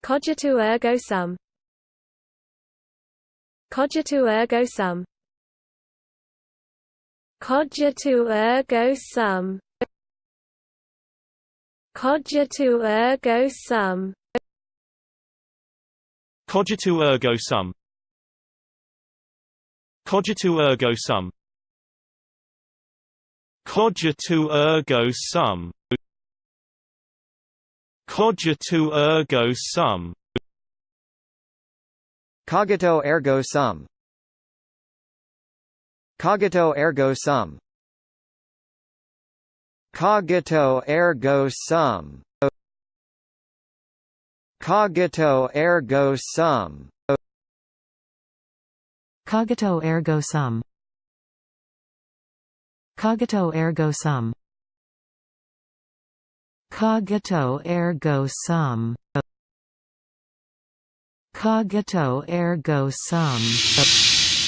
Cogito ergo sum. Cogito ergo sum. Cogito ergo sum. Cogito ergo sum. Cogito ergo sum. Cogito ergo sum. Cogito ergo sum. Cogito ergo sum. Cogito ergo sum. Cogito ergo sum. Cogito ergo sum. Cogito ergo sum. Cogito ergo sum. Cogito ergo sum. Cogito ergo sum. Cogito ergo sum.